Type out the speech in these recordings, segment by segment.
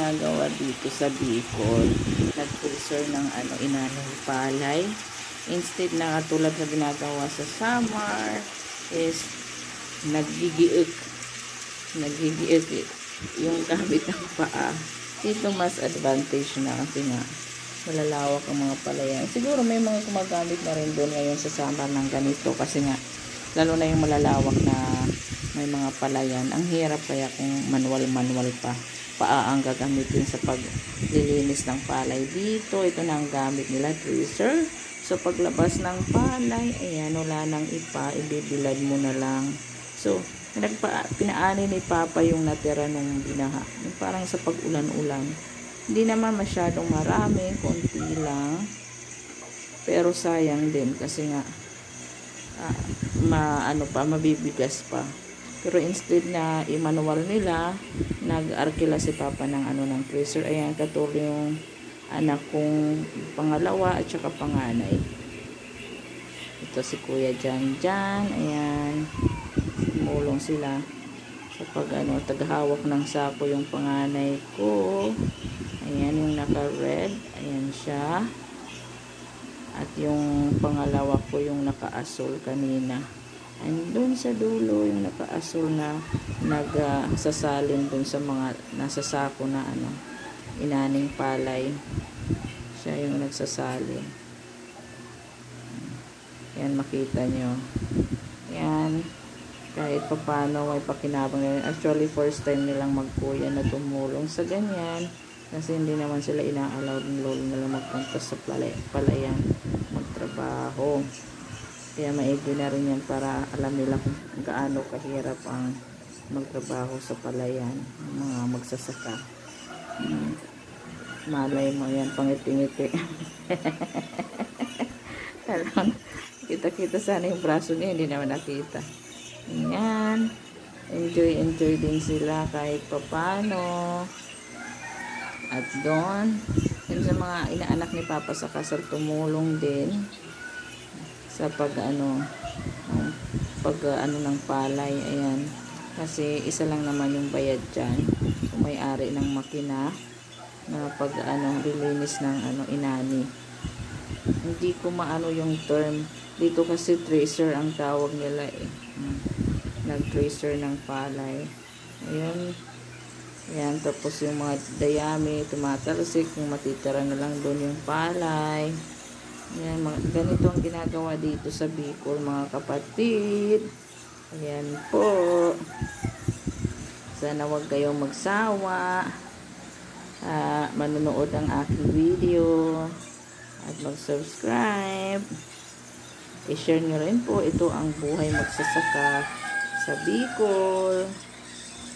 ginagawa dito sa Bicol. Nag-freezer ng inanong palay. Instead na katulad na ginagawa sa summer is nagigiik yung gamit ng paa. Dito mas advantage na kasi nga malalawak ang mga palayan. Siguro may mga gumagamit na rin doon ngayon sa summer ng ganito kasi nga lalo na yung malalawak na may mga palayan. Ang hirap kaya kung manual pa. Paa ang gagamitin sa paglilinis ng palay. Dito, ito na ang gamit nila, tracer. So, paglabas ng palay, ayan, wala nang ipa, ibibilad mo na lang. So, pinaani ni Papa yung natira nung binaha. Yung parang sa pag-ulan-ulan. Hindi naman masyadong marami, konti lang. Pero sayang din kasi nga, mabibigas pa. Pero instead na i-manual nila, nag-arkila si Papa ng ng tracer. Ayan, katulad yung anak kong pangalawa at saka panganay. Ito si Kuya Jan. Ayan, tumulong sila sa pag taghawak ng sako yung panganay ko. Ayan, yung naka-red. Ayan siya. At yung pangalawa ko yung naka-asul kanina. And doon sa dulo yung naka-asul na nagsasalin doon sa mga nasa sako na inaning palay. Siya yung nagsasalin. Yan, makita nyo. Yan. Kahit papano may pakinabang nila. Actually, first time nilang magkuya na tumulong sa ganyan. Kasi hindi naman sila ina-allow ng lolo nila magpunta sa palayan magtrabaho. Kaya maigi na rin yan para alam nila kung gaano kahirap ang magtrabaho sa palayan ng mga magsasaka. Malay mo yan, pangiti-ngiti. Kita-kita sana yung braso niya, hindi naman nakita. Yan. Enjoy din sila kahit papano. At doon, yun sa mga inaanak ni Papa sa kasal, tumulong din sa pag ng palay. Ayan, kasi isa lang naman yung bayad dyan, kung may-ari ng makina na pag lilinis ng inani. Hindi ko maano yung term dito kasi tracer ang tawag nila nag-tracer ng palay. Ayun. Ayan, tapos yung mga dayami tumatalsik, yung matitira na lang doon yung palay. Ayan, ganito ang ginagawa dito sa Bicol, mga kapatid. Ayan po. Sana wag kayong magsawa. Manonood ang aking video. At mag-subscribe. I-share nyo rin po. Ito ang buhay magsasaka sa Bicol.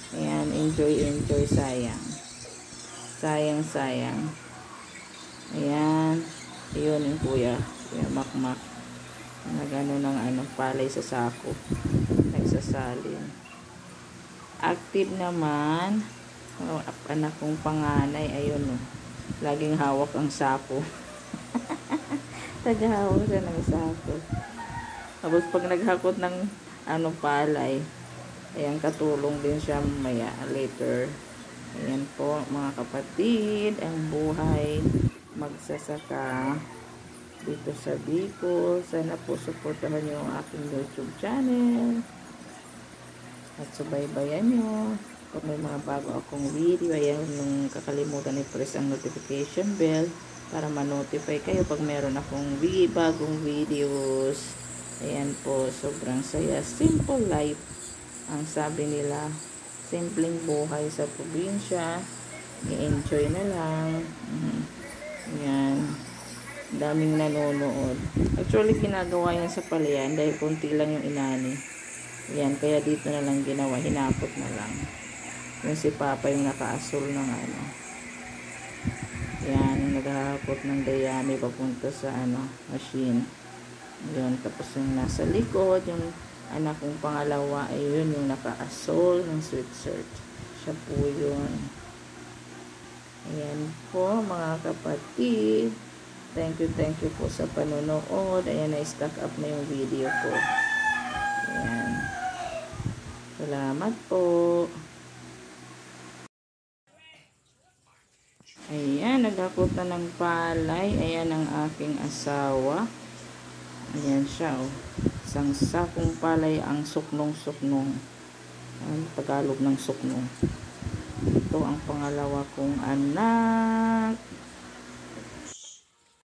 Ayan, enjoy. Sayang. Ayan. Ayun yung kuya Makmak nagano ng palay sa sako, nagsasalin. Active naman anak kong panganay. Ayun laging hawak ang sako. Tagahawak siya ng sako. Tapos pag naghakot ng palay, ayan, katulong din siya mamaya later. Ayan po mga kapatid, ang buhay magsasaka dito sa Bicol. Sana po supportahan nyo ang aking YouTube channel at subaybayan nyo kung may mga bago akong video. Ayan, nung kakalimutan i-press ang notification bell para ma-notify kayo pag meron akong bagong videos. Ayan po, sobrang saya. Simple life ang sabi nila, simpleng buhay sa probinsya, i-enjoy na lang. Ayan, daming nanonood. Actually, ginagawa yan sa palayan dahil konti lang yung inani. Ayan, kaya dito na lang ginawa, hinapot na lang. Yung si Papa yung nakaasul ng ayan, naghahapot ng dayami papunta sa machine. Yun, tapos yung nasa likod, yung anak kong pangalawa, ayun yung naka-asol ng sweatshirt. Siya po yun. Ayan po mga kapatid. Thank you po sa panonood. Ayan, na-stack up na yung video ko. Ayan. Salamat po. Ayan, naghakot na ng palay. Ayan ang aking asawa. Ayan siya, oh. Isang sakong palay ang suknong-suknong. Ang Tagalog ng suknong. Ito ang pangalawa kong anak.